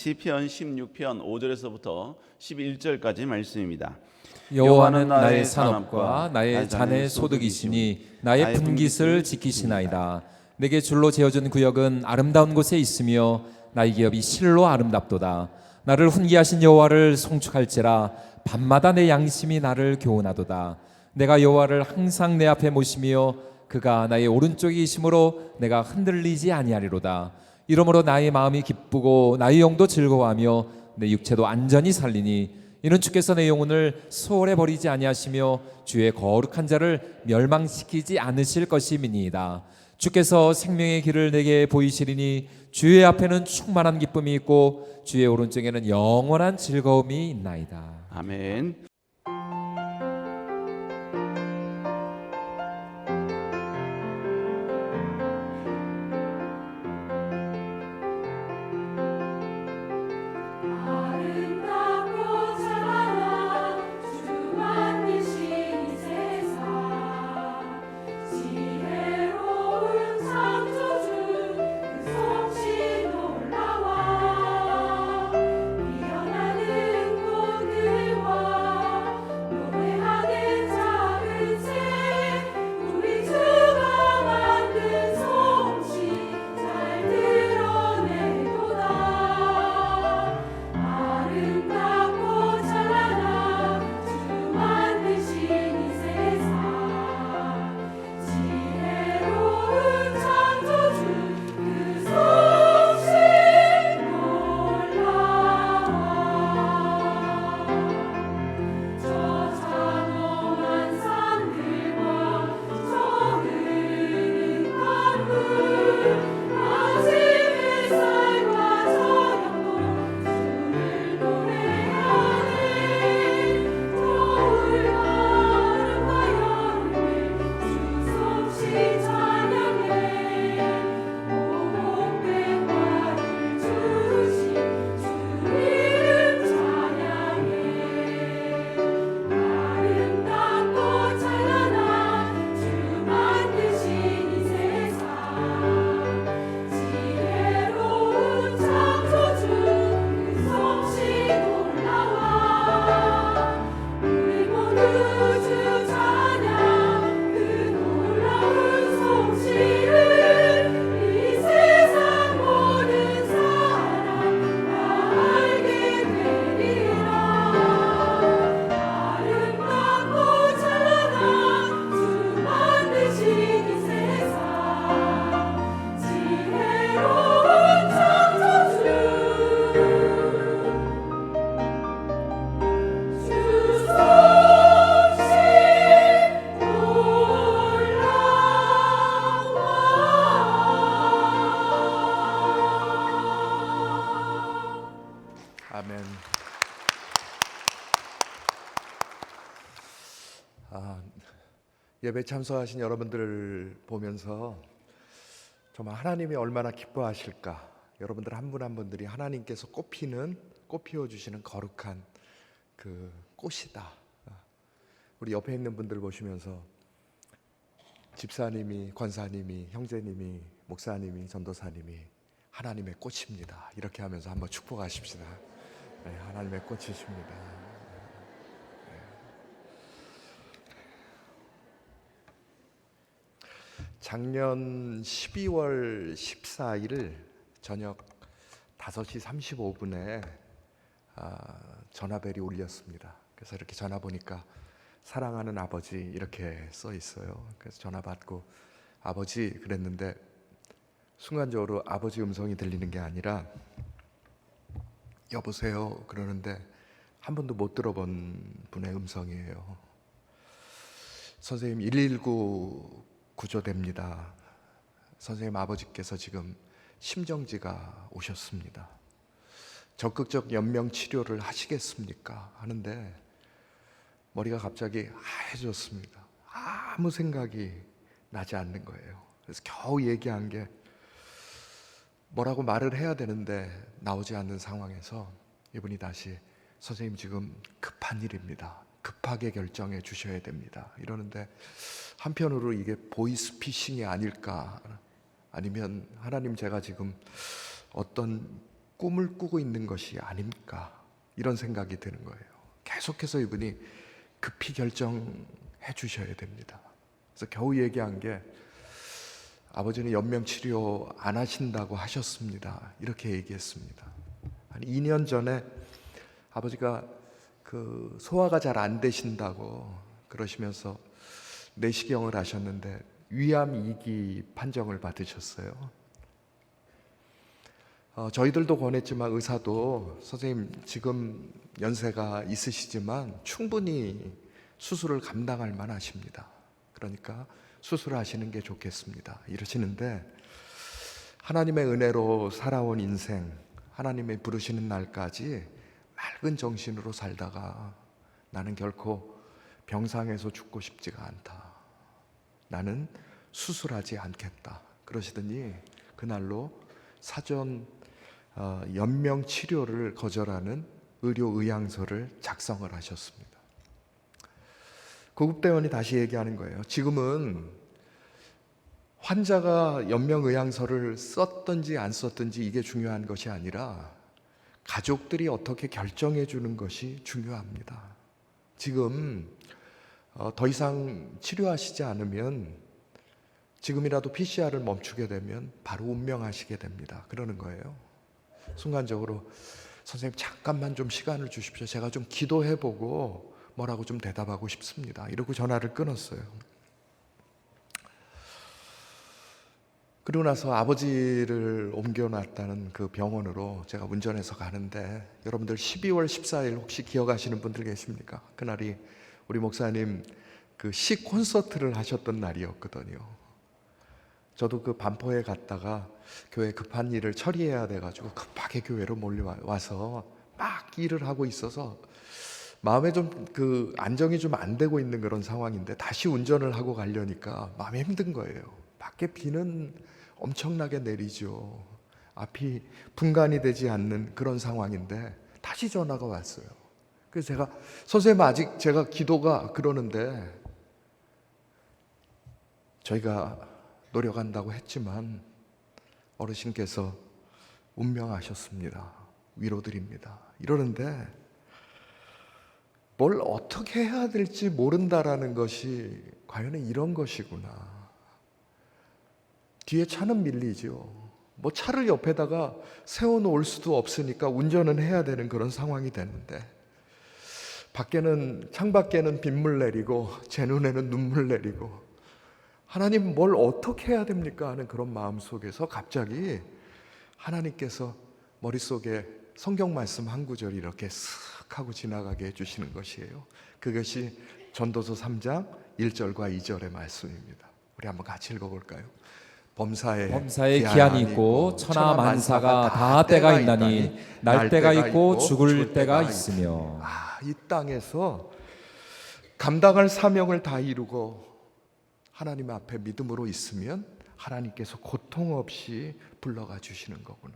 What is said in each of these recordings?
시편 16편 5절에서부터 11절까지 말씀입니다. 여호와는 나의 산업과 나의 잔의 소득이시니 나의 분깃을 지키시나이다. 내게 줄로 재어준 구역은 아름다운 곳에 있으며 나의 기업이 실로 아름답도다. 나를 훈계하신 여호와를 송축할지라 밤마다 내 양심이 나를 교훈하도다. 내가 여호와를 항상 내 앞에 모시며 그가 나의 오른쪽에 계심으로 내가 흔들리지 아니하리로다. 이러므로 나의 마음이 기쁘고 나의 영도 즐거워하며 내 육체도 안전히 살리니 이는 주께서 내 영혼을 소홀히 버리지 아니하시며 주의 거룩한 자를 멸망시키지 않으실 것임이니이다. 주께서 생명의 길을 내게 보이시리니 주의 앞에는 충만한 기쁨이 있고 주의 오른쪽에는 영원한 즐거움이 있나이다. 아멘. 아멘. 예배 참석하신 여러분들을 보면서 정말 하나님이 얼마나 기뻐하실까. 여러분들 한 분 한 분들이 하나님께서 꽃피워 주시는 거룩한 그 꽃이다. 우리 옆에 있는 분들 보시면서 집사님이, 권사님이, 형제님이, 목사님이, 전도사님이 하나님의 꽃입니다. 이렇게 하면서 한번 축복하십시다. 네, 하나님의 꽃이십니다. 네. 작년 12월 14일 저녁 5시 35분에 전화벨이 울렸습니다. 그래서 이렇게 전화 보니까 사랑하는 아버지 이렇게 써 있어요. 그래서 전화 받고 아버지 그랬는데 순간적으로 아버지 음성이 들리는 게 아니라 여보세요 그러는데 한 번도 못 들어본 분의 음성이에요. 선생님 119 구조됩니다. 선생님 아버지께서 지금 심정지가 오셨습니다. 적극적 연명 치료를 하시겠습니까? 하는데 머리가 갑자기 하얘졌습니다. 아무 생각이 나지 않는 거예요. 그래서 겨우 얘기한 게 뭐라고 말을 해야 되는데 나오지 않는 상황에서 이분이 다시 선생님 지금 급한 일입니다. 급하게 결정해 주셔야 됩니다. 이러는데 한편으로 이게 보이스피싱이 아닐까, 아니면 하나님 제가 지금 어떤 꿈을 꾸고 있는 것이 아닙니까? 이런 생각이 드는 거예요. 계속해서 이분이 급히 결정해 주셔야 됩니다. 그래서 겨우 얘기한 게 아버지는 연명치료 안 하신다고 하셨습니다. 이렇게 얘기했습니다. 한 2년 전에 아버지가 그 소화가 잘 안 되신다고 그러시면서 내시경을 하셨는데 위암 2기 판정을 받으셨어요. 저희들도 권했지만 의사도 선생님 지금 연세가 있으시지만 충분히 수술을 감당할 만하십니다. 그러니까 수술하시는 게 좋겠습니다. 이러시는데 하나님의 은혜로 살아온 인생, 하나님의 부르시는 날까지 맑은 정신으로 살다가 나는 결코 병상에서 죽고 싶지가 않다. 나는 수술하지 않겠다. 그러시더니 그날로 사전 연명 치료를 거절하는 의료 의향서를 작성을 하셨습니다. 구급대원이 다시 얘기하는 거예요. 지금은 환자가 연명 의향서를 썼든지 안 썼든지 이게 중요한 것이 아니라 가족들이 어떻게 결정해 주는 것이 중요합니다. 지금 더 이상 치료하시지 않으면 지금이라도 PCR을 멈추게 되면 바로 운명하시게 됩니다. 그러는 거예요. 순간적으로 선생님 잠깐만 좀 시간을 주십시오. 제가 좀 기도해보고 뭐라고 좀 대답하고 싶습니다. 이러고 전화를 끊었어요. 그러고 나서 아버지를 옮겨놨다는 그 병원으로 제가 운전해서 가는데 여러분들 12월 14일 혹시 기억하시는 분들 계십니까? 그날이 우리 목사님 그 시 콘서트를 하셨던 날이었거든요. 저도 그 반포에 갔다가 교회 급한 일을 처리해야 돼가지고 급하게 교회로 몰려와서 막 일을 하고 있어서 마음에 좀 그 안정이 좀 안 되고 있는 그런 상황인데 다시 운전을 하고 가려니까 마음이 힘든 거예요. 밖에 비는 엄청나게 내리죠. 앞이 분간이 되지 않는 그런 상황인데 다시 전화가 왔어요. 그래서 제가 선생님 아직 제가 기도가 그러는데 저희가 노력한다고 했지만 어르신께서 운명하셨습니다. 위로드립니다. 이러는데 뭘 어떻게 해야 될지 모른다라는 것이 과연 이런 것이구나. 뒤에 차는 밀리죠. 뭐 차를 옆에다가 세워놓을 수도 없으니까 운전은 해야 되는 그런 상황이 되는데 창밖에는 빗물 내리고 제 눈에는 눈물 내리고 하나님 뭘 어떻게 해야 됩니까 하는 그런 마음 속에서 갑자기 하나님께서 머릿속에 성경 말씀 한 구절이 이렇게 쓱 하고 지나가게 해주시는 것이에요. 그것이 전도서 3장 1절과 2절의 말씀입니다. 우리 한번 같이 읽어볼까요? 범사에 기한이 있고 천하 만사가 다 때가 있나니 날 때가 있고 죽을 때가 있으며 이 땅에서 감당할 사명을 다 이루고 하나님 앞에 믿음으로 있으면 하나님께서 고통 없이 불러가 주시는 거구나.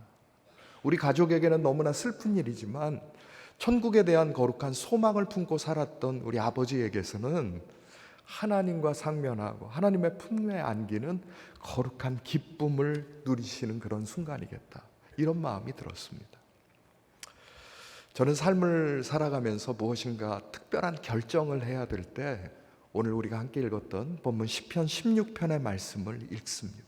우리 가족에게는 너무나 슬픈 일이지만 천국에 대한 거룩한 소망을 품고 살았던 우리 아버지에게서는 하나님과 상면하고 하나님의 품에 안기는 거룩한 기쁨을 누리시는 그런 순간이겠다. 이런 마음이 들었습니다. 저는 삶을 살아가면서 무엇인가 특별한 결정을 해야 될 때 오늘 우리가 함께 읽었던 본문 시편 16편의 말씀을 읽습니다.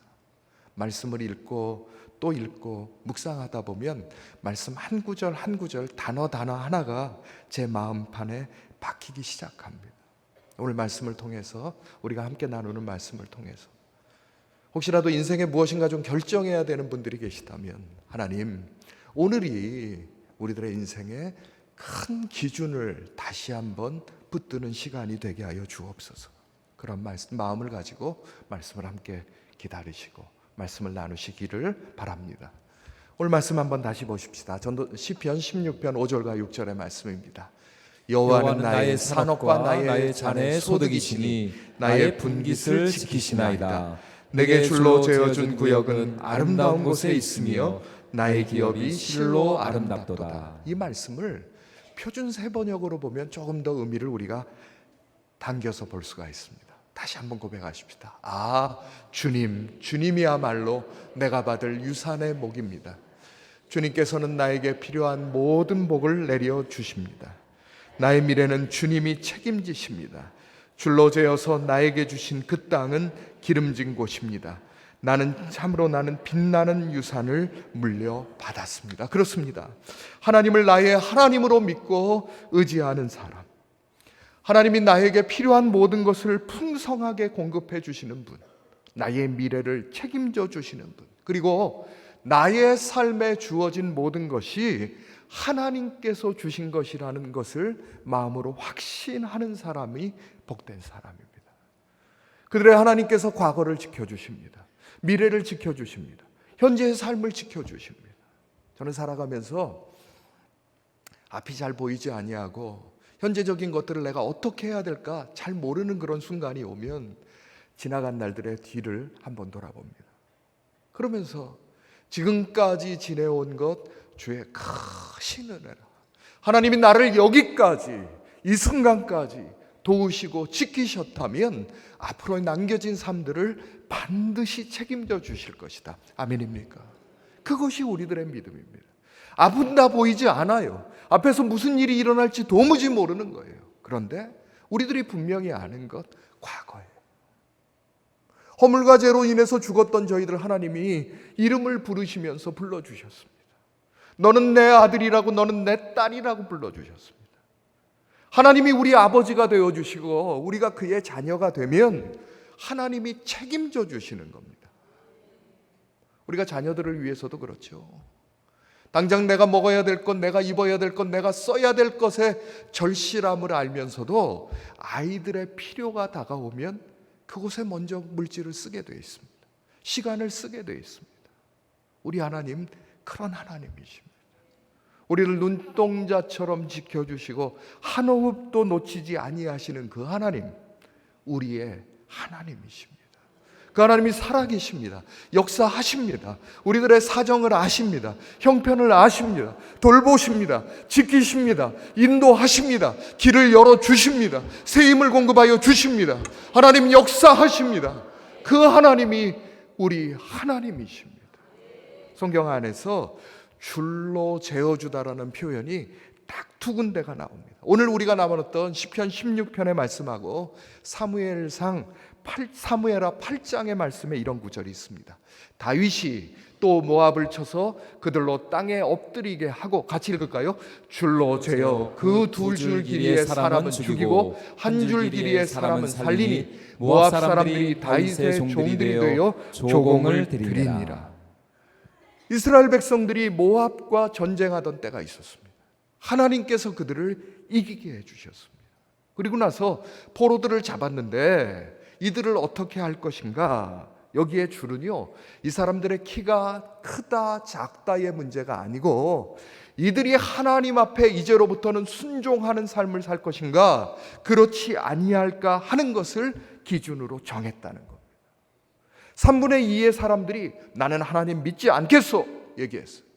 말씀을 읽고 또 읽고 묵상하다 보면 말씀 한 구절 한 구절 단어 하나가 제 마음판에 박히기 시작합니다. 오늘 말씀을 통해서 우리가 함께 나누는 말씀을 통해서 혹시라도 인생에 무엇인가 좀 결정해야 되는 분들이 계시다면 하나님 오늘이 우리들의 인생의 큰 기준을 다시 한번 붙드는 시간이 되게 하여 주옵소서. 그런 마음을 가지고 말씀을 함께 기다리시고 말씀을 나누시기를 바랍니다. 오늘 말씀 한번 다시 보십시다. 시편 16편 5절과 6절의 말씀입니다. 여호와는 나의 산업과 나의 잔의 소득이시니 나의 분깃을 지키시나이다. 내게 줄로 재어준 구역은 아름다운 곳에 있으며 나의 기업이 실로 아름답도다. 이 말씀을 표준 세번역으로 보면 조금 더 의미를 우리가 당겨서 볼 수가 있습니다. 다시 한번 고백하십시다. 주님이야말로 내가 받을 유산의 목입니다. 주님께서는 나에게 필요한 모든 복을 내려 주십니다. 나의 미래는 주님이 책임지십니다. 줄로 재어서 나에게 주신 그 땅은 기름진 곳입니다. 나는 빛나는 유산을 물려받았습니다. 그렇습니다. 하나님을 나의 하나님으로 믿고 의지하는 사람, 하나님이 나에게 필요한 모든 것을 풍성하게 공급해 주시는 분, 나의 미래를 책임져 주시는 분, 그리고 나의 삶에 주어진 모든 것이 하나님께서 주신 것이라는 것을 마음으로 확신하는 사람이 복된 사람입니다. 그들의 하나님께서 과거를 지켜주십니다. 미래를 지켜주십니다. 현재의 삶을 지켜주십니다. 저는 살아가면서 앞이 잘 보이지 아니하고 현재적인 것들을 내가 어떻게 해야 될까 잘 모르는 그런 순간이 오면 지나간 날들의 뒤를 한번 돌아봅니다. 그러면서 지금까지 지내온 것 주의 크신 은혜라, 하나님이 나를 여기까지 이 순간까지 도우시고 지키셨다면 앞으로 남겨진 삶들을 반드시 책임져 주실 것이다. 아멘입니까? 그것이 우리들의 믿음입니다. 앞은 다 보이지 않아요. 앞에서 무슨 일이 일어날지 도무지 모르는 거예요. 그런데 우리들이 분명히 아는 것, 과거예요. 허물과 죄로 인해서 죽었던 저희들 하나님이 이름을 부르시면서 불러주셨습니다. 너는 내 아들이라고, 너는 내 딸이라고 불러주셨습니다. 하나님이 우리 아버지가 되어주시고 우리가 그의 자녀가 되면 하나님이 책임져 주시는 겁니다. 우리가 자녀들을 위해서도 그렇죠. 당장 내가 먹어야 될 것, 내가 입어야 될 것, 내가 써야 될 것에 절실함을 알면서도 아이들의 필요가 다가오면 그곳에 먼저 물질을 쓰게 되어 있습니다. 시간을 쓰게 되어 있습니다. 우리 하나님 그런 하나님이십니다. 우리를 눈동자처럼 지켜주시고 한 호흡도 놓치지 아니하시는 그 하나님, 우리의 하나님이십니다. 그 하나님이 살아계십니다. 역사하십니다. 우리들의 사정을 아십니다. 형편을 아십니다. 돌보십니다. 지키십니다. 인도하십니다. 길을 열어주십니다. 새 힘을 공급하여 주십니다. 하나님 역사하십니다. 그 하나님이 우리 하나님이십니다. 성경 안에서 줄로 재어주다라는 표현이 딱 두 군데가 나옵니다. 오늘 우리가 나눴던 시편 16편의 말씀하고 사무엘하 8장의 말씀에 이런 구절이 있습니다. 다윗이 또 모압을 쳐서 그들로 땅에 엎드리게 하고, 같이 읽을까요? 줄로 재어 그 두 줄 길이의 사람은 죽이고 한 줄 길이의 사람은 살리니 모압 사람들이 다윗의 종들이 되어 조공을 드리니라. 이스라엘 백성들이 모압과 전쟁하던 때가 있었습니다. 하나님께서 그들을 이기게 해주셨습니다. 그리고 나서 포로들을 잡았는데 이들을 어떻게 할 것인가? 여기에 줄은요, 이 사람들의 키가 크다 작다의 문제가 아니고 이들이 하나님 앞에 이제로부터는 순종하는 삶을 살 것인가, 그렇지 아니할까 하는 것을 기준으로 정했다는 겁니다. 3분의 2의 사람들이 나는 하나님 믿지 않겠소 얘기했어요.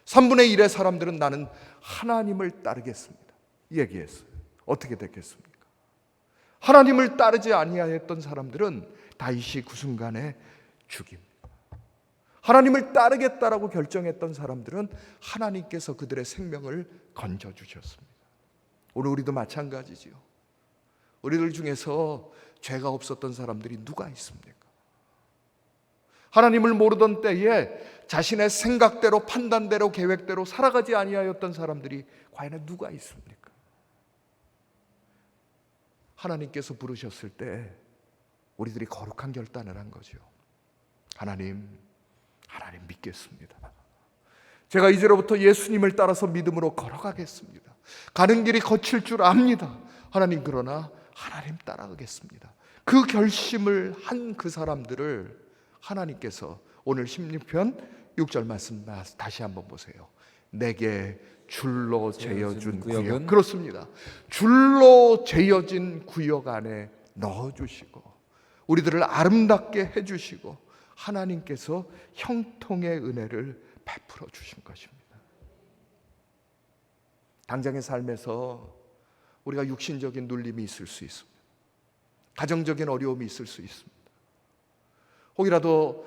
3분의 1의 사람들은 나는 하나님을 따르겠습니다 얘기했어요. 어떻게 됐겠습니까? 하나님을 따르지 아니하였던 사람들은 다윗이 그 순간에 죽입니다. 하나님을 따르겠다라고 결정했던 사람들은 하나님께서 그들의 생명을 건져주셨습니다. 오늘 우리도 마찬가지지요. 우리들 중에서 죄가 없었던 사람들이 누가 있습니까? 하나님을 모르던 때에 자신의 생각대로, 판단대로, 계획대로 살아가지 아니하였던 사람들이 과연 누가 있습니까? 하나님께서 부르셨을 때 우리들이 거룩한 결단을 한 거죠. 하나님 믿겠습니다. 제가 이제로부터 예수님을 따라서 믿음으로 걸어가겠습니다. 가는 길이 거칠 줄 압니다. 하나님, 그러나 하나님 따라가겠습니다. 그 결심을 한 그 사람들을 하나님께서 오늘 16편 6절 말씀 다시 한번 보세요. 내게 줄로 재어준 구역, 그렇습니다. 줄로 재어진 구역 안에 넣어주시고 우리들을 아름답게 해주시고 하나님께서 형통의 은혜를 베풀어 주신 것입니다. 당장의 삶에서 우리가 육신적인 눌림이 있을 수 있습니다. 가정적인 어려움이 있을 수 있습니다. 혹이라도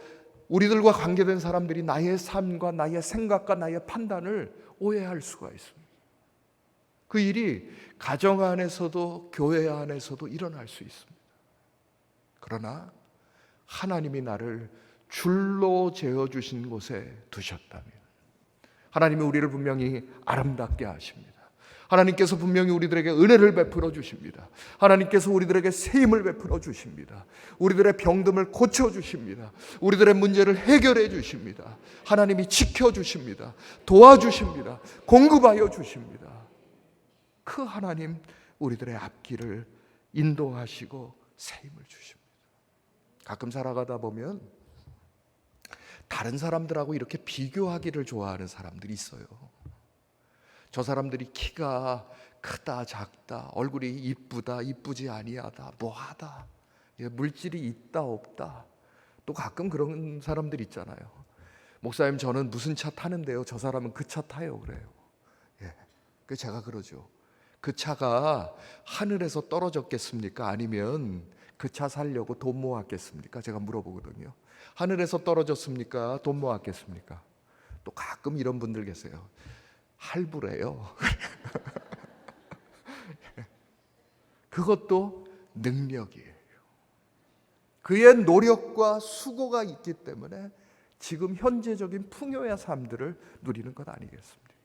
우리들과 관계된 사람들이 나의 삶과 나의 생각과 나의 판단을 오해할 수가 있습니다. 그 일이 가정 안에서도 교회 안에서도 일어날 수 있습니다. 그러나 하나님이 나를 줄로 재어주신 곳에 두셨다면, 하나님이 우리를 분명히 아름답게 하십니다. 하나님께서 분명히 우리들에게 은혜를 베풀어 주십니다. 하나님께서 우리들에게 세임을 베풀어 주십니다. 우리들의 병듦을 고쳐 주십니다. 우리들의 문제를 해결해 주십니다. 하나님이 지켜 주십니다. 도와주십니다. 공급하여 주십니다. 그 하나님, 우리들의 앞길을 인도하시고 세임을 주십니다. 가끔 살아가다 보면 다른 사람들하고 이렇게 비교하기를 좋아하는 사람들이 있어요. 저 사람들이 키가 크다 작다, 얼굴이 이쁘다 이쁘지 아니하다, 뭐하다, 물질이 있다 없다. 또 가끔 그런 사람들 있잖아요. 목사님, 저는 무슨 차 타는데요, 저 사람은 그 차 타요 그래요. 그 제가 그러죠. 그 차가 하늘에서 떨어졌겠습니까? 아니면 그 차 살려고 돈 모았겠습니까? 제가 물어보거든요. 하늘에서 떨어졌습니까? 돈 모았겠습니까? 또 가끔 이런 분들 계세요. 할부래요. 그것도 능력이에요. 그의 노력과 수고가 있기 때문에 지금 현재적인 풍요의 삶들을 누리는 것 아니겠습니까?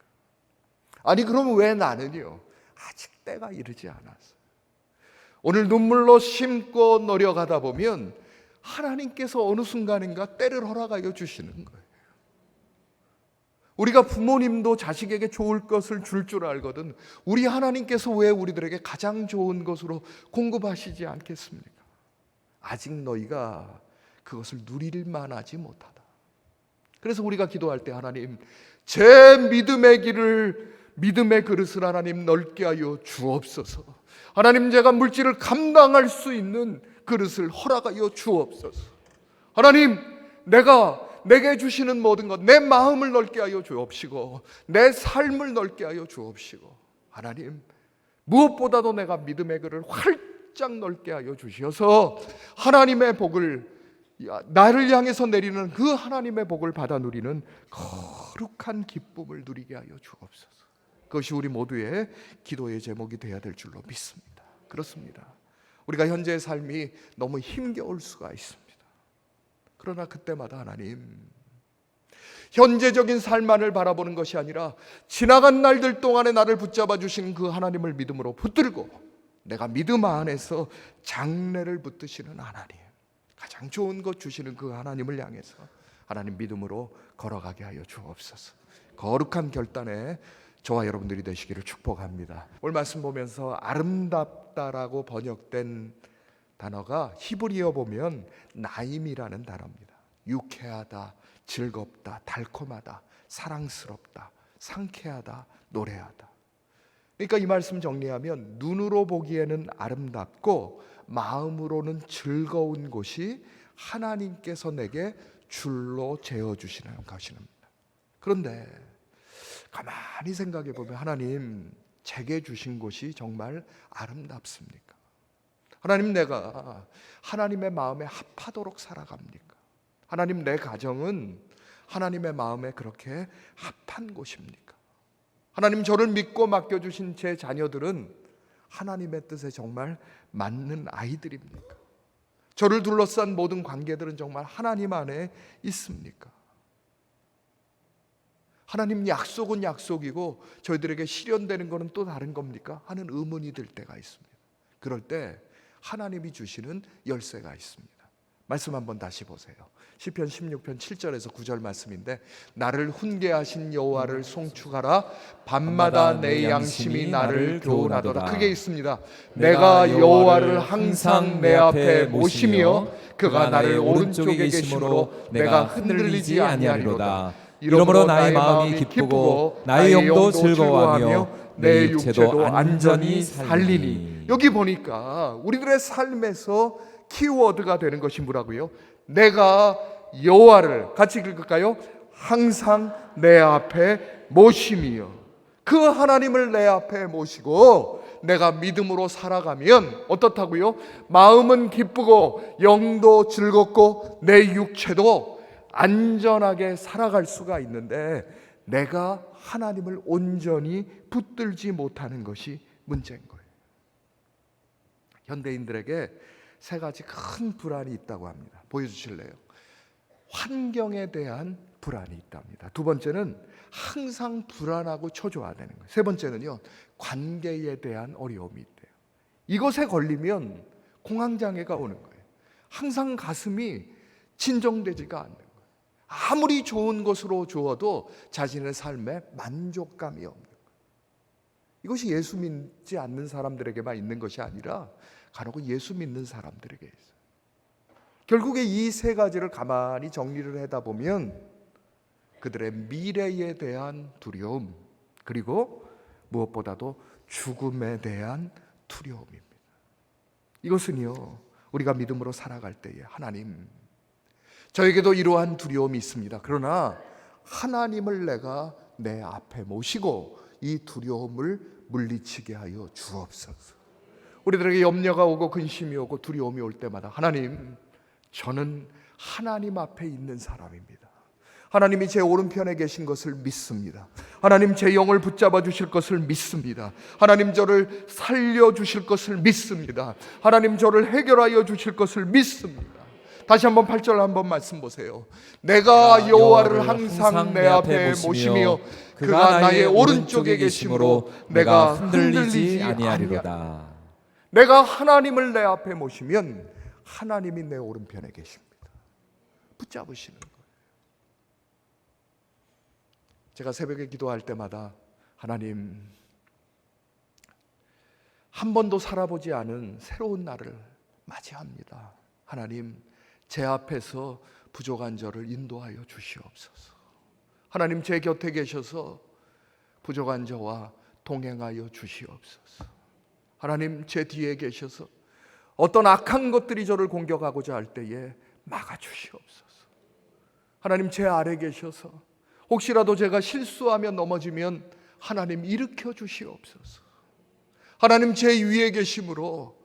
아니, 그럼 왜 나는요? 아직 때가 이르지 않았어요. 오늘 눈물로 심고 노력하다 보면 하나님께서 어느 순간인가 때를 허락하여 주시는 거예요. 우리가 부모님도 자식에게 좋을 것을 줄 알거든 우리 하나님께서 왜 우리들에게 가장 좋은 것으로 공급하시지 않겠습니까? 아직 너희가 그것을 누릴 만하지 못하다. 그래서 우리가 기도할 때, 하나님, 제 믿음의 길을, 믿음의 그릇을 하나님 넓게 하여 주옵소서. 하나님, 제가 물질을 감당할 수 있는 그릇을 허락하여 주옵소서. 하나님, 내게 주시는 모든 것, 내 마음을 넓게 하여 주옵시고 내 삶을 넓게 하여 주옵시고, 하나님, 무엇보다도 내가 믿음의 글을 활짝 넓게 하여 주셔서 하나님의 복을, 나를 향해서 내리는 그 하나님의 복을 받아 누리는 거룩한 기쁨을 누리게 하여 주옵소서. 그것이 우리 모두의 기도의 제목이 되어야 될 줄로 믿습니다. 그렇습니다. 우리가 현재의 삶이 너무 힘겨울 수가 있습니다. 그러나 그때마다 하나님, 현재적인 삶만을 바라보는 것이 아니라 지나간 날들 동안에 나를 붙잡아 주신 그 하나님을 믿음으로 붙들고, 내가 믿음 안에서 장래를 붙드시는 하나님, 가장 좋은 것 주시는 그 하나님을 향해서 하나님 믿음으로 걸어가게 하여 주옵소서. 거룩한 결단에 저와 여러분들이 되시기를 축복합니다. 오늘 말씀 보면서 아름답다라고 번역된 단어가 히브리어 보면 나임이라는 단어입니다. 유쾌하다, 즐겁다, 달콤하다, 사랑스럽다, 상쾌하다, 노래하다. 그러니까 이 말씀 정리하면 눈으로 보기에는 아름답고 마음으로는 즐거운 곳이 하나님께서 내게 줄로 재어주시는 것입니다. 그런데 가만히 생각해 보면, 하나님, 제게 주신 곳이 정말 아름답습니까? 하나님, 내가 하나님의 마음에 합하도록 살아갑니까? 하나님, 내 가정은 하나님의 마음에 그렇게 합한 곳입니까? 하나님, 저를 믿고 맡겨주신 제 자녀들은 하나님의 뜻에 정말 맞는 아이들입니까? 저를 둘러싼 모든 관계들은 정말 하나님 안에 있습니까? 하나님, 약속은 약속이고 저희들에게 실현되는 것은 또 다른 겁니까? 하는 의문이 들 때가 있습니다. 그럴 때 하나님이 주시는 열쇠가 있습니다. 말씀 한번 다시 보세요. 시편 16편 7절에서 9절 말씀인데, 나를 훈계하신 여호와를 송축하라. 밤마다 내 양심이 나를 교훈하도다. 크게 있습니다. 내가 여호와를 항상 내 앞에 모시며 그가 나를 오른쪽에 계심으로 내가 흔들리지 아니하리로다. 이러므로 나의 마음이 기쁘고 나의 영도 즐거워하며 내 육체도 안전히 살리니. 여기 보니까 우리들의 삶에서 키워드가 되는 것이 뭐라고요? 내가 여호와를, 같이 읽을까요? 항상 내 앞에 모심이요. 그 하나님을 내 앞에 모시고 내가 믿음으로 살아가면 어떻다고요? 마음은 기쁘고 영도 즐겁고 내 육체도 안전하게 살아갈 수가 있는데 내가 하나님을 온전히 붙들지 못하는 것이 문제인 거예요. 현대인들에게 세 가지 큰 불안이 있다고 합니다. 보여주실래요? 환경에 대한 불안이 있답니다. 두 번째는 항상 불안하고 초조하다는 거예요. 세 번째는요, 관계에 대한 어려움이 있대요. 이것에 걸리면 공황장애가 오는 거예요. 항상 가슴이 진정되지가 않는 거예요. 아무리 좋은 것으로 주어도 자신의 삶에 만족감이 없는 거예요. 이것이 예수 믿지 않는 사람들에게만 있는 것이 아니라 간혹 예수 믿는 사람들에게 있어요. 결국에 이 세 가지를 가만히 정리를 하다 보면 그들의 미래에 대한 두려움, 그리고 무엇보다도 죽음에 대한 두려움입니다. 이것은요, 우리가 믿음으로 살아갈 때에 하나님, 저에게도 이러한 두려움이 있습니다. 그러나 하나님을 내가 내 앞에 모시고 이 두려움을 물리치게 하여 주옵소서. 우리들에게 염려가 오고 근심이 오고 두려움이 올 때마다 하나님, 저는 하나님 앞에 있는 사람입니다. 하나님이 제 오른편에 계신 것을 믿습니다. 하나님 제 영을 붙잡아 주실 것을 믿습니다. 하나님 저를 살려주실 것을 믿습니다. 하나님 저를 해결하여 주실 것을 믿습니다. 다시 한번 8절 한번 말씀 보세요. 내가 여호와를 항상 내 앞에 모시며 그가 나의 오른쪽에 계심으로 내가 흔들리지 아니하리로다. 내가 하나님을 내 앞에 모시면 하나님이 내 오른편에 계십니다. 붙잡으시는 거예요. 제가 새벽에 기도할 때마다 하나님, 한 번도 살아보지 않은 새로운 날을 맞이합니다. 하나님, 제 앞에서 부족한 저를 인도하여 주시옵소서. 하나님, 제 곁에 계셔서 부족한 저와 동행하여 주시옵소서. 하나님, 제 뒤에 계셔서 어떤 악한 것들이 저를 공격하고자 할 때에 막아주시옵소서. 하나님, 제 아래 계셔서 혹시라도 제가 실수하며 넘어지면 하나님 일으켜 주시옵소서. 하나님, 제 위에 계심으로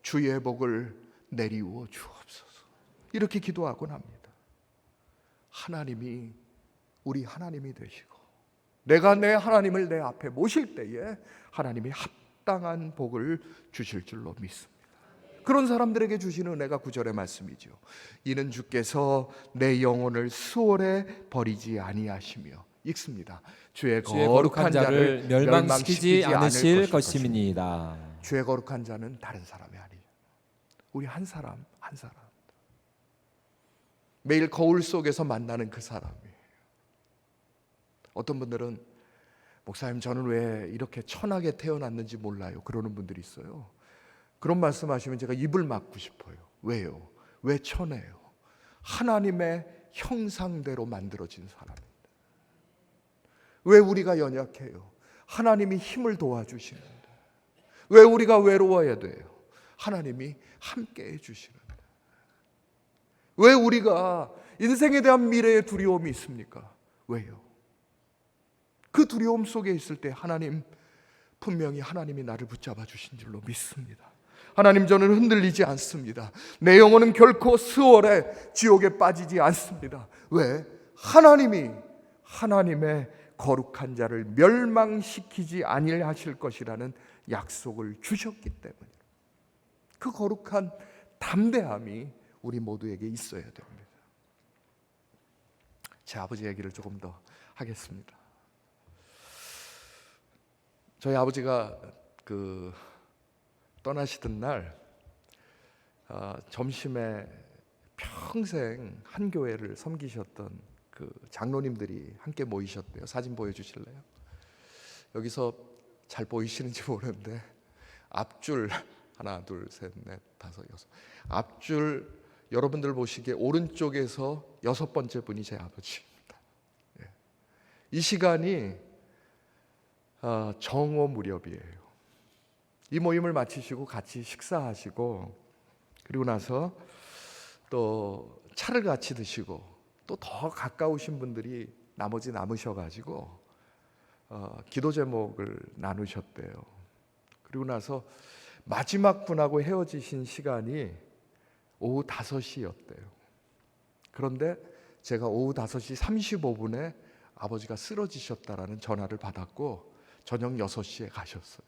주의 복을 내리워 주옵소서. 이렇게 기도하곤 합니다. 하나님이 우리 하나님이 되시고 내가 내 하나님을 내 앞에 모실 때에 하나님이 합당한 복을 주실 줄로 믿습니다. 그런 사람들에게 주시는 은혜가 9절의 말씀이죠. 이는 주께서 내 영혼을 수월에 버리지 아니하시며, 읽습니다. 주의 거룩한 자를 멸망시키지 않으실 것임이니이다. 주의 거룩한 자는 다른 사람이 아니에요. 우리 한 사람 한 사람, 매일 거울 속에서 만나는 그 사람이에요. 어떤 분들은 목사님, 저는 왜 이렇게 천하게 태어났는지 몰라요, 그러는 분들이 있어요. 그런 말씀하시면 제가 입을 막고 싶어요. 왜요? 왜 천해요? 하나님의 형상대로 만들어진 사람입니다. 왜 우리가 연약해요? 하나님이 힘을 도와주시는데. 왜 우리가 외로워야 돼요? 하나님이 함께 해주시는데. 왜 우리가 인생에 대한 미래의 두려움이 있습니까? 왜요? 그 두려움 속에 있을 때 하나님, 분명히 하나님이 나를 붙잡아 주신 줄로 믿습니다. 하나님, 저는 흔들리지 않습니다. 내 영혼은 결코 스월에 지옥에 빠지지 않습니다. 왜? 하나님이 하나님의 거룩한 자를 멸망시키지 아니하실 것이라는 약속을 주셨기 때문에 그 거룩한 담대함이 우리 모두에게 있어야 됩니다. 제 아버지 얘기를 조금 더 하겠습니다. 저희 아버지가 떠나시던 날 점심에 평생 한 교회를 섬기셨던 그 장로님들이 함께 모이셨대요. 사진 보여주실래요? 여기서 잘 보이시는지 모르는데 앞줄 하나, 둘, 셋, 넷, 다섯, 여섯, 앞줄 여러분들 보시기에 오른쪽에서 6번째 분이 제 아버지입니다. 이 시간이 정오 무렵이에요. 이 모임을 마치시고 같이 식사하시고 그리고 나서 또 차를 같이 드시고 또 더 가까우신 분들이 나머지 남으셔가지고 기도 제목을 나누셨대요. 그리고 나서 마지막 분하고 헤어지신 시간이 오후 5시였대요. 그런데 제가 오후 5시 35분에 아버지가 쓰러지셨다라는 전화를 받았고 저녁 6시에 가셨어요.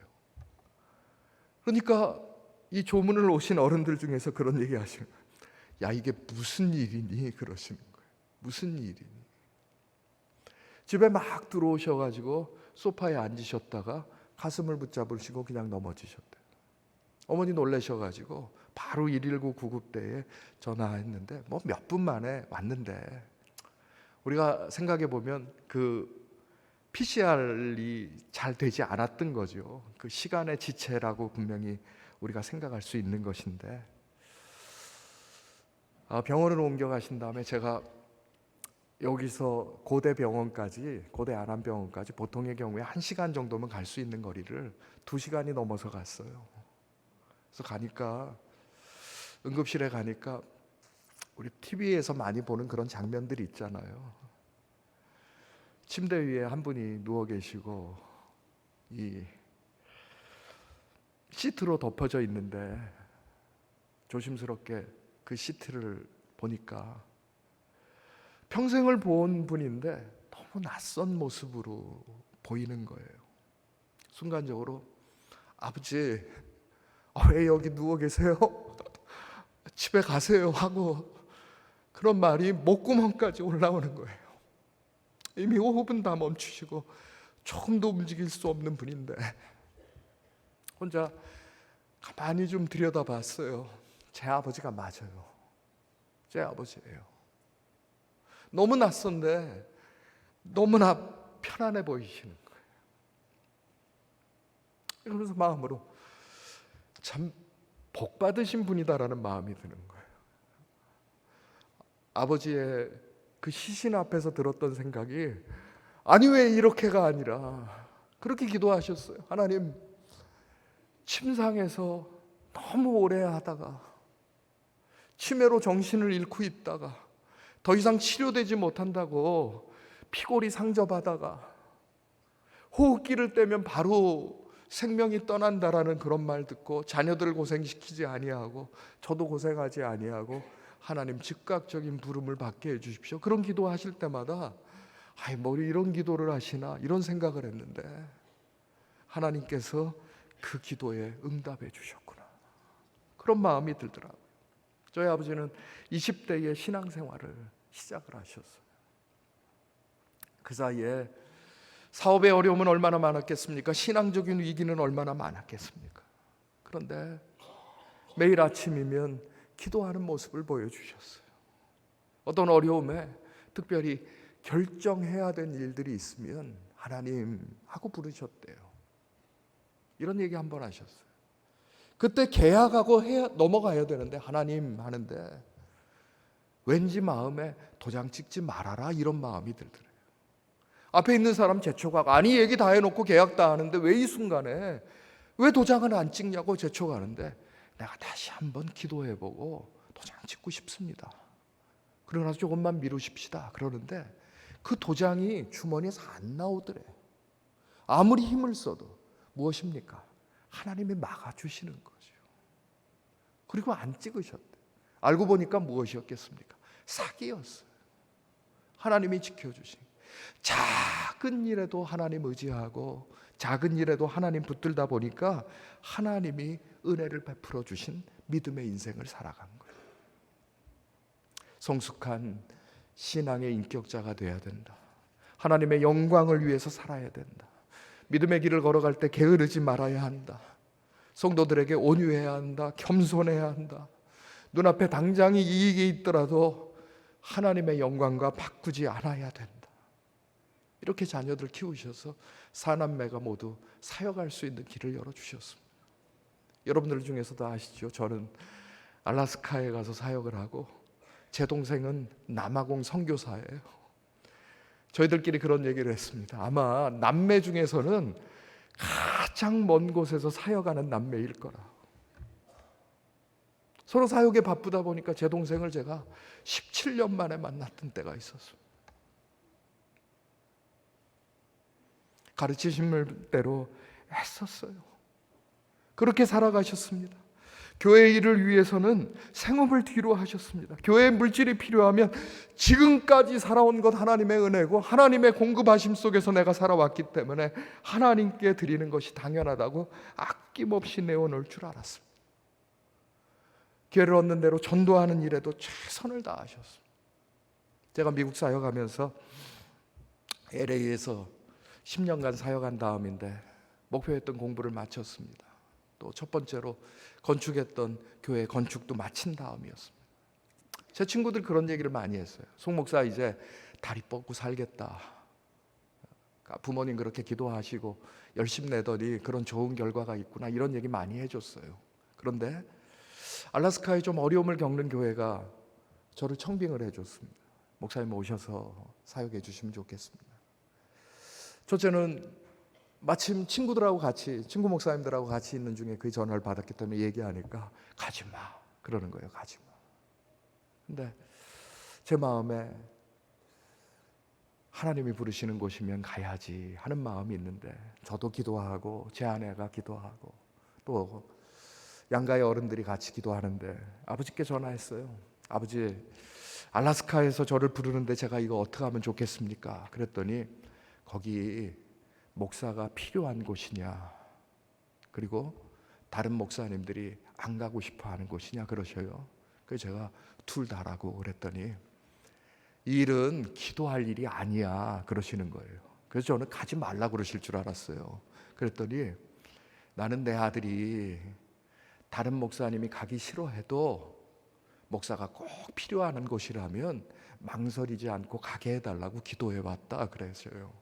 그러니까 이 조문을 오신 어른들 중에서 그런 얘기 하시는 거예요. 야, 이게 무슨 일이니? 그러시는 거예요. 무슨 일이니? 집에 막 들어오셔가지고 소파에 앉으셨다가 가슴을 붙잡으시고 그냥 넘어지셨대요. 어머니 놀라셔가지고 바로 119 구급대에 전화했는데 뭐 몇 분 만에 왔는데, 우리가 생각해 보면 그 PCR이 잘 되지 않았던 거죠. 그 시간의 지체라고 분명히 우리가 생각할 수 있는 것인데, 병원으로 옮겨가신 다음에 제가 여기서 고대 병원까지, 고대 안암병원까지 보통의 경우에 1시간 정도면 갈 수 있는 거리를 2시간이 넘어서 갔어요. 그래서 가니까, 응급실에 가니까 우리 TV에서 많이 보는 그런 장면들이 있잖아요. 침대 위에 한 분이 누워 계시고 이 시트로 덮어져 있는데, 조심스럽게 그 시트를 보니까 평생을 본 분인데 너무 낯선 모습으로 보이는 거예요. 순간적으로 아버지, 왜 여기 누워 계세요? 집에 가세요 하고 그런 말이 목구멍까지 올라오는 거예요. 이미 호흡은 다 멈추시고 조금도 움직일 수 없는 분인데 혼자 가만히 좀 들여다봤어요. 제 아버지가 맞아요. 제 아버지예요. 너무 낯선데 너무나 편안해 보이시는 거예요. 그러면서 마음으로 참 복 받으신 분이다라는 마음이 드는 거예요. 아버지의 그 시신 앞에서 들었던 생각이, 아니 왜 이렇게가 아니라 그렇게 기도하셨어요. 하나님, 침상에서 너무 오래 하다가 치매로 정신을 잃고 있다가 더 이상 치료되지 못한다고 피골이 상접하다가 호흡기를 떼면 바로 생명이 떠난다라는 그런 말 듣고 자녀들을 고생시키지 아니하고 저도 고생하지 아니하고 하나님 즉각적인 부름을 받게 해주십시오. 그런 기도하실 때마다 아이, 뭐 이런 기도를 하시나 이런 생각을 했는데 하나님께서 그 기도에 응답해 주셨구나, 그런 마음이 들더라고요. 저희 아버지는 20대에 신앙생활을 시작을 하셨어요. 그 사이에 사업의 어려움은 얼마나 많았겠습니까? 신앙적인 위기는 얼마나 많았겠습니까? 그런데 매일 아침이면 기도하는 모습을 보여주셨어요. 어떤 어려움에 특별히 결정해야 된 일들이 있으면 하나님 하고 부르셨대요. 이런 얘기 한번 하셨어요. 그때 계약하고 넘어가야 되는데 하나님 하는데 왠지 마음에 도장 찍지 말아라 이런 마음이 들더래요. 앞에 있는 사람 재촉하고, 아니 얘기 다 해놓고 계약 다 하는데 왜 이 순간에 왜 도장을 안 찍냐고 재촉하는데, 내가 다시 한번 기도해보고 도장 찍고 싶습니다. 그러나 조금만 미루십시다. 그러는데 그 도장이 주머니에서 안 나오더래. 아무리 힘을 써도 무엇입니까? 하나님이 막아주시는 거죠. 그리고 안 찍으셨대. 알고 보니까 무엇이었겠습니까? 사기였어요. 하나님이 지켜주신. 작은 일에도 하나님 의지하고 작은 일에도 하나님 붙들다 보니까 하나님이 은혜를 베풀어 주신 믿음의 인생을 살아간 거예요. 성숙한 신앙의 인격자가 되어야 된다. 하나님의 영광을 위해서 살아야 된다. 믿음의 길을 걸어갈 때 게으르지 말아야 한다. 성도들에게 온유해야 한다. 겸손해야 한다. 눈앞에 당장이 이익이 있더라도 하나님의 영광과 바꾸지 않아야 된다. 이렇게 자녀들 키우셔서 사남매가 모두 사역할 수 있는 길을 열어주셨습니다. 여러분들 중에서도 아시죠? 저는 알라스카에 가서 사역을 하고 제 동생은 남아공 선교사예요. 저희들끼리 그런 얘기를 했습니다. 아마 남매 중에서는 가장 먼 곳에서 사역하는 남매일 거라. 서로 사역에 바쁘다 보니까 제 동생을 제가 17년 만에 만났던 때가 있었어요. 가르치신 대로 했었어요. 그렇게 살아가셨습니다. 교회 일을 위해서는 생업을 뒤로 하셨습니다. 교회의 물질이 필요하면 지금까지 살아온 것 하나님의 은혜고 하나님의 공급하심 속에서 내가 살아왔기 때문에 하나님께 드리는 것이 당연하다고 아낌없이 내어놓을 줄 알았습니다. 기회를 얻는 대로 전도하는 일에도 최선을 다하셨습니다. 제가 미국 사역하면서 LA에서 10년간 사역한 다음인데 목표했던 공부를 마쳤습니다. 또 첫 번째로 건축했던 교회 건축도 마친 다음이었습니다. 제 친구들 그런 얘기를 많이 했어요. 송 목사 이제 다리 뻗고 살겠다. 부모님 그렇게 기도하시고 열심 내더니 그런 좋은 결과가 있구나 이런 얘기 많이 해줬어요. 그런데 알래스카에 좀 어려움을 겪는 교회가 저를 청빙을 해줬습니다. 목사님 오셔서 사역해 주시면 좋겠습니다. 첫째는 마침 친구들하고 같이 친구 목사님들하고 같이 있는 중에 그 전화를 받았기 때문에 얘기하니까 가지 마 그러는 거예요. 가지 마. 근데 제 마음에 하나님이 부르시는 곳이면 가야지 하는 마음이 있는데 저도 기도하고 제 아내가 기도하고 또 양가의 어른들이 같이 기도하는데 아버지께 전화했어요. 아버지 알래스카에서 저를 부르는데 제가 이거 어떻게 하면 좋겠습니까? 그랬더니 거기 목사가 필요한 곳이냐 그리고 다른 목사님들이 안 가고 싶어 하는 곳이냐 그러셔요. 그래서 제가 둘 다라고 그랬더니 이 일은 기도할 일이 아니야 그러시는 거예요. 그래서 저는 가지 말라 그러실 줄 알았어요. 그랬더니 나는 내 아들이 다른 목사님이 가기 싫어해도 목사가 꼭 필요한 곳이라면 망설이지 않고 가게 해달라고 기도해 왔다 그랬어요.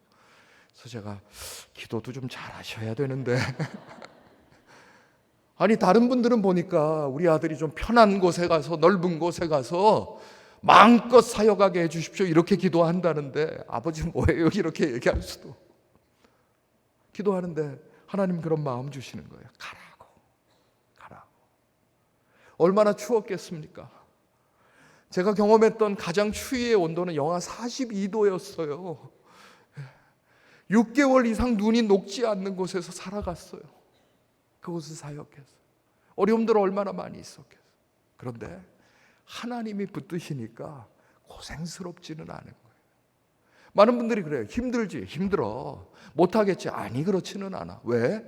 그래서 제가 기도도 좀 잘하셔야 되는데 아니 다른 분들은 보니까 우리 아들이 좀 편한 곳에 가서 넓은 곳에 가서 마음껏 사역하게 해주십시오 이렇게 기도한다는데 아버지는 뭐예요 이렇게 얘기할 수도. 기도하는데 하나님 그런 마음 주시는 거예요. 가라고. 얼마나 추웠겠습니까? 제가 경험했던 가장 추위의 온도는 영하 42도였어요 6개월 이상 눈이 녹지 않는 곳에서 살아갔어요. 그곳을 사역해서 어려움들 얼마나 많이 있었겠어요. 그런데 하나님이 붙드시니까 고생스럽지는 않은 거예요. 많은 분들이 그래요. 힘들지? 힘들어. 못하겠지? 아니 그렇지는 않아. 왜?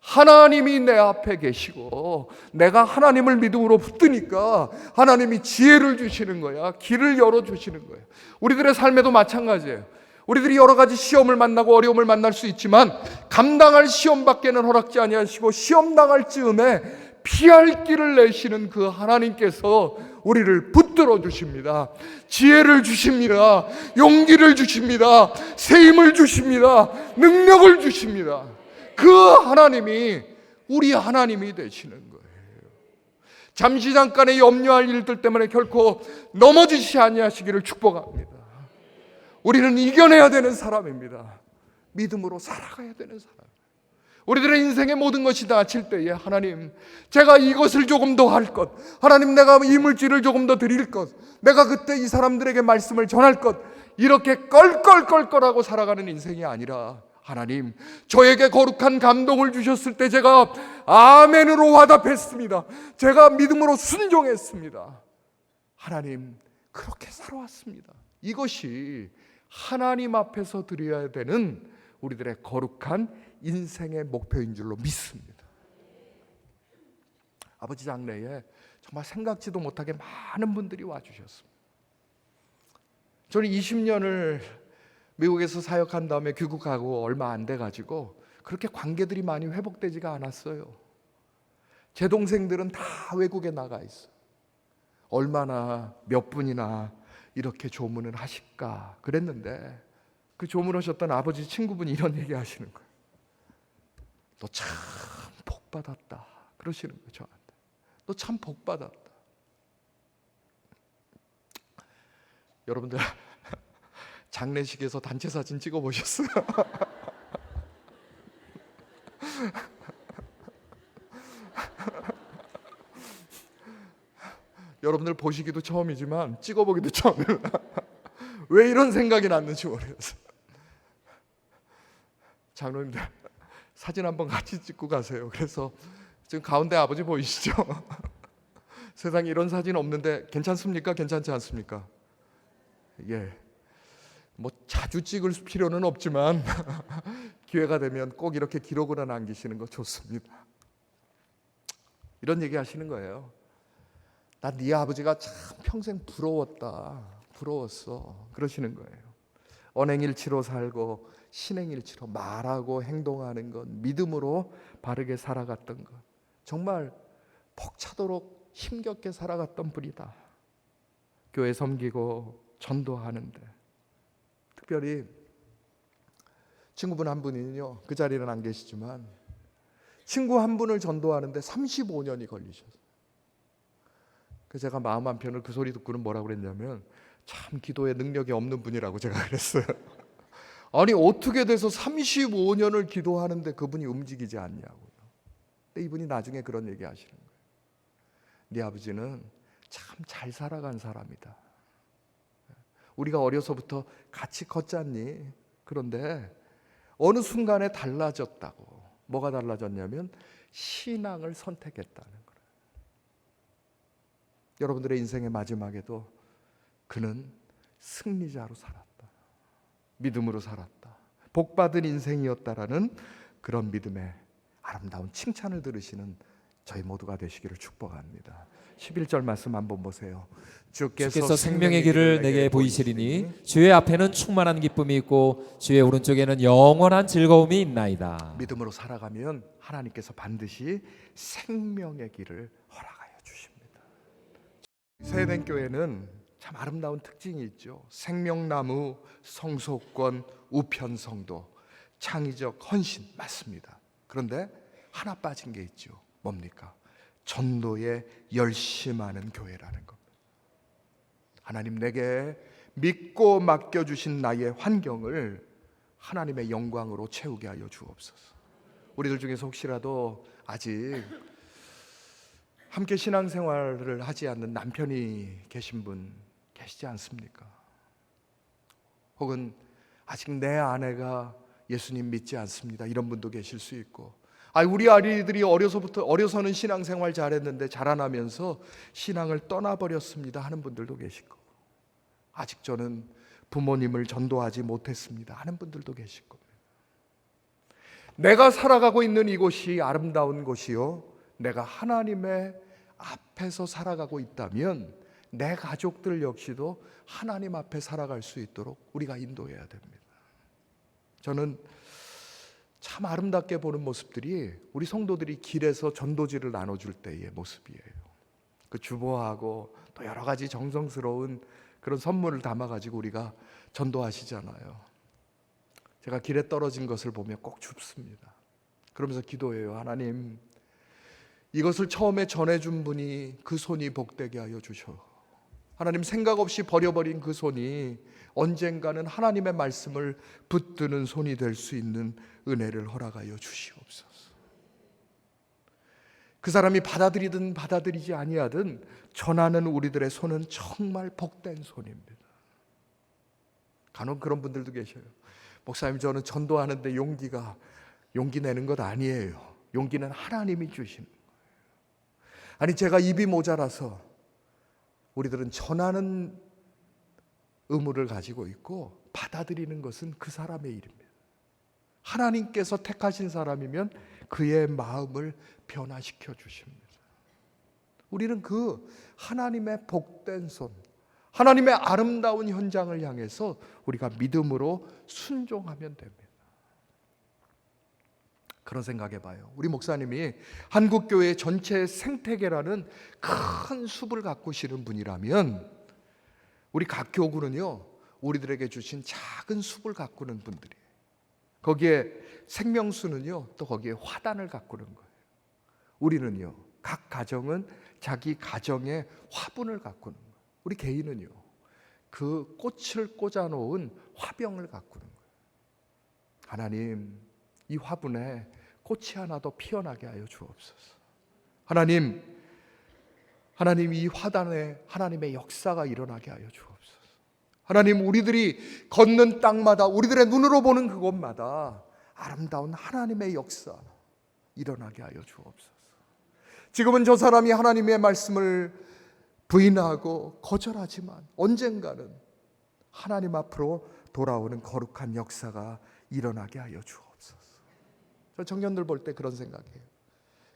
하나님이 내 앞에 계시고 내가 하나님을 믿음으로 붙드니까 하나님이 지혜를 주시는 거야. 길을 열어주시는 거예요. 우리들의 삶에도 마찬가지예요. 우리들이 여러 가지 시험을 만나고 어려움을 만날 수 있지만 감당할 시험밖에는 허락지 아니하시고 시험 당할 즈음에 피할 길을 내시는 그 하나님께서 우리를 붙들어 주십니다. 지혜를 주십니다. 용기를 주십니다. 새 힘을 주십니다. 능력을 주십니다. 그 하나님이 우리 하나님이 되시는 거예요. 잠시 잠깐의 염려할 일들 때문에 결코 넘어지지 아니하시기를 축복합니다. 우리는 이겨내야 되는 사람입니다. 믿음으로 살아가야 되는 사람. 우리들의 인생의 모든 것이 닫힐 때에 하나님 제가 이것을 조금 더 할 것, 하나님 내가 이 물질을 조금 더 드릴 것, 내가 그때 이 사람들에게 말씀을 전할 것, 이렇게 껄껄껄껄하고 살아가는 인생이 아니라 하나님 저에게 거룩한 감동을 주셨을 때 제가 아멘으로 화답했습니다. 제가 믿음으로 순종했습니다. 하나님 그렇게 살아왔습니다. 이것이 하나님 앞에서 드려야 되는 우리들의 거룩한 인생의 목표인 줄로 믿습니다. 아버지 장례에 정말 생각지도 못하게 많은 분들이 와주셨습니다. 저는 20년을 미국에서 사역한 다음에 귀국하고 얼마 안 돼가지고 그렇게 관계들이 많이 회복되지가 않았어요. 제 동생들은 다 외국에 나가 있어요. 얼마나 몇 분이나 이렇게 조문을 하실까 그랬는데 그 조문하셨던 아버지 친구분이 이런 얘기 하시는 거예요. 너 참 복받았다 그러시는 거예요. 저한테 너 참 복받았다. 여러분들 장례식에서 단체 사진 찍어보셨어요? 여러분들 보시기도 처음이지만 찍어보기도 처음이에요. 왜 이런 생각이 났는지 모르겠어요. 장로님들 사진 한번 같이 찍고 가세요. 그래서 지금 가운데 아버지 보이시죠? 세상에 이런 사진 없는데 괜찮습니까? 괜찮지 않습니까? 예. 뭐 자주 찍을 필요는 없지만 기회가 되면 꼭 이렇게 기록으로 남기시는 거 좋습니다. 이런 얘기 하시는 거예요. 나 네 아버지가 참 평생 부러웠어. 그러시는 거예요. 언행일치로 살고 신행일치로 말하고 행동하는 것, 믿음으로 바르게 살아갔던 것, 정말 벅차도록 힘겹게 살아갔던 분이다. 교회 섬기고 전도하는데 특별히 친구분 한 분이요, 그 자리는 안 계시지만 친구 한 분을 전도하는데 35년이 걸리셨어요. 그래서 제가 마음 한편을 그 소리 듣고는 뭐라고 그랬냐면, 참 기도에 능력이 없는 분이라고 제가 그랬어요. 아니 어떻게 돼서 35년을 기도하는데 그분이 움직이지 않냐고요. 근데 이분이 나중에 그런 얘기 하시는 거예요. 네 아버지는 참 잘 살아간 사람이다. 우리가 어려서부터 같이 컸잖니. 그런데 어느 순간에 달라졌다고. 뭐가 달라졌냐면 신앙을 선택했다는 거예요. 여러분들의 인생의 마지막에도 그는 승리자로 살았다. 믿음으로 살았다. 복받은 인생이었다라는 그런 믿음의 아름다운 칭찬을 들으시는 저희 모두가 되시기를 축복합니다. 11절 말씀 한번 보세요. 주께서 생명의 길을 내게 보이시리니 주의 앞에는 충만한 기쁨이 있고 주의 오른쪽에는 영원한 즐거움이 있나이다. 믿음으로 살아가면 하나님께서 반드시 생명의 길을 허락하여 주십니다. 세덴 교회는 참 아름다운 특징이 있죠. 생명나무, 성소권, 우편성도, 창의적 헌신 맞습니다. 그런데 하나 빠진 게 있죠. 뭡니까? 전도에 열심하는 교회라는 겁니다. 하나님 내게 믿고 맡겨주신 나의 환경을 하나님의 영광으로 채우게 하여 주옵소서. 우리들 중에서 혹시라도 아직 함께 신앙생활을 하지 않는 남편이 계신 분 계시지 않습니까? 혹은 아직 내 아내가 예수님 믿지 않습니다, 이런 분도 계실 수 있고, 우리 아이들이 어려서는 신앙생활 잘했는데 자라나면서 신앙을 떠나버렸습니다 하는 분들도 계실 거고, 아직 저는 부모님을 전도하지 못했습니다 하는 분들도 계실 겁니다. 내가 살아가고 있는 이곳이 아름다운 곳이요, 내가 하나님의 앞에서 살아가고 있다면 내 가족들 역시도 하나님 앞에 살아갈 수 있도록 우리가 인도해야 됩니다. 저는 참 아름답게 보는 모습들이 우리 성도들이 길에서 전도지를 나눠줄 때의 모습이에요. 그 주보하고 또 여러 가지 정성스러운 그런 선물을 담아가지고 우리가 전도하시잖아요. 제가 길에 떨어진 것을 보며 꼭 줍습니다. 그러면서 기도해요. 하나님, 이것을 처음에 전해준 분이 그 손이 복되게 하여 주셔. 하나님, 생각 없이 버려버린 그 손이 언젠가는 하나님의 말씀을 붙드는 손이 될 수 있는 은혜를 허락하여 주시옵소서. 그 사람이 받아들이든 받아들이지 아니하든 전하는 우리들의 손은 정말 복된 손입니다. 간혹 그런 분들도 계셔요. 목사님, 저는 전도하는데 용기 내는 것 아니에요. 용기는 하나님이 주시는 거예요. 아니, 제가 입이 모자라서 우리들은 전하는 의무를 가지고 있고 받아들이는 것은 그 사람의 일입니다. 하나님께서 택하신 사람이면 그의 마음을 변화시켜 주십니다. 우리는 그 하나님의 복된 손, 하나님의 아름다운 현장을 향해서 우리가 믿음으로 순종하면 됩니다. 그런 생각해 봐요. 우리 목사님이 한국교회 전체 생태계라는 큰 숲을 가꾸시는 분이라면 우리 각 교구는요, 우리들에게 주신 작은 숲을 가꾸는 분들이에요. 거기에 생명수는요, 또 거기에 화단을 가꾸는 거예요. 우리는요, 각 가정은 자기 가정의 화분을 가꾸는 거예요. 우리 개인은요, 그 꽃을 꽂아놓은 화병을 가꾸는 거예요. 하나님, 이 화분에 꽃이 하나 더 피어나게 하여 주옵소서. 하나님, 이 화단에 하나님의 역사가 일어나게 하여 주옵소서. 하나님, 우리들이 걷는 땅마다, 우리들의 눈으로 보는 그곳마다 아름다운 하나님의 역사 일어나게 하여 주옵소서. 지금은 저 사람이 하나님의 말씀을 부인하고 거절하지만 언젠가는 하나님 앞으로 돌아오는 거룩한 역사가 일어나게 하여 주옵소서. 저 청년들 볼 때 그런 생각이에요.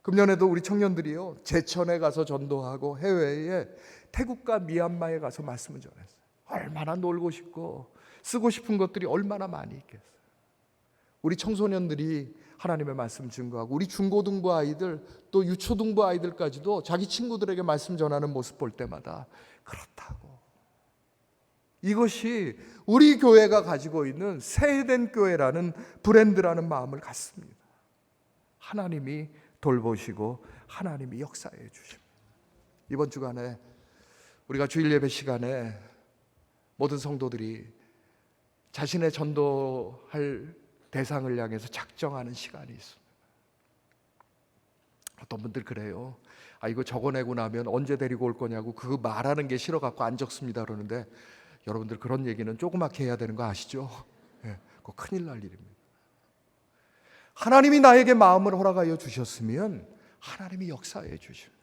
금년에도 우리 청년들이요, 제천에 가서 전도하고 해외에 태국과 미얀마에 가서 말씀을 전했어요. 얼마나 놀고 싶고 쓰고 싶은 것들이 얼마나 많이 있겠어요. 우리 청소년들이 하나님의 말씀 증거하고 우리 중고등부 아이들 또 유초등부 아이들까지도 자기 친구들에게 말씀 전하는 모습 볼 때마다 그렇다고. 이것이 우리 교회가 가지고 있는 새해된 교회라는 브랜드라는 마음을 갖습니다. 하나님이 돌보시고 하나님이 역사해 주십니다. 이번 주간에 우리가 주일 예배 시간에 모든 성도들이 자신의 전도할 대상을 향해서 작정하는 시간이 있습니다. 어떤 분들 그래요. 이거 적어내고 나면 언제 데리고 올 거냐고 그거 말하는 게 싫어갖고 안 적습니다 그러는데, 여러분들 그런 얘기는 조그맣게 해야 되는 거 아시죠? 그거 큰일 날 일입니다. 하나님이 나에게 마음을 허락하여 주셨으면 하나님이 역사해 주십니다.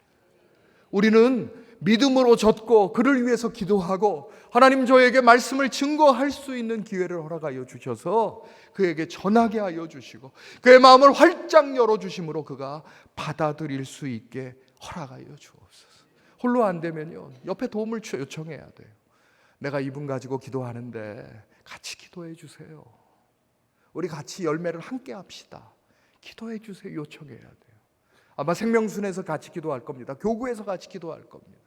우리는 믿음으로 젖고 그를 위해서 기도하고 하나님 저에게 말씀을 증거할 수 있는 기회를 허락하여 주셔서 그에게 전하게 하여 주시고 그의 마음을 활짝 열어주심으로 그가 받아들일 수 있게 허락하여 주옵소서. 홀로 안 되면요, 옆에 도움을 요청해야 돼요. 내가 이분 가지고 기도하는데 같이 기도해 주세요. 우리 같이 열매를 함께 합시다. 기도해 주세요. 요청해야 돼요. 아마 생명순에서 같이 기도할 겁니다. 교구에서 같이 기도할 겁니다.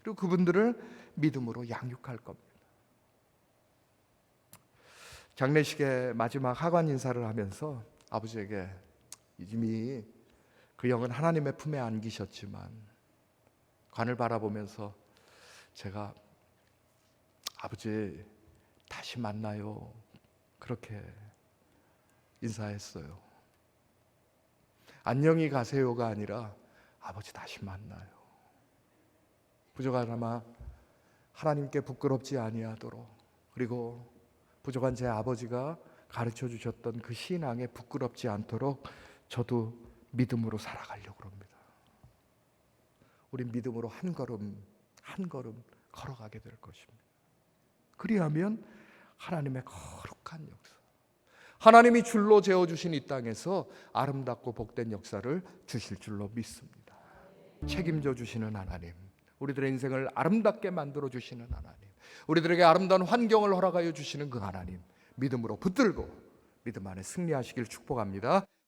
그리고 그분들을 믿음으로 양육할 겁니다. 장례식의 마지막 하관 인사를 하면서 아버지에게 이미 그 영은 하나님의 품에 안기셨지만 관을 바라보면서 제가 아버지 다시 만나요 그렇게 인사했어요. 안녕히 가세요가 아니라 아버지 다시 만나요. 부족하나마 하나님께 부끄럽지 아니하도록, 그리고 부족한 제 아버지가 가르쳐 주셨던 그 신앙에 부끄럽지 않도록 저도 믿음으로 살아가려고 합니다. 우린 믿음으로 한 걸음 한 걸음 걸어가게 될 것입니다. 그리하면 하나님의 거룩한 역사, 하나님이 줄로 재어주신 이 땅에서 아름답고 복된 역사를 주실 줄로 믿습니다. 책임져 주시는 하나님, 우리들의 인생을 아름답게 만들어 주시는 하나님, 우리들에게 아름다운 환경을 허락하여 주시는 그 하나님, 믿음으로 붙들고 믿음 안에 승리하시길 축복합니다.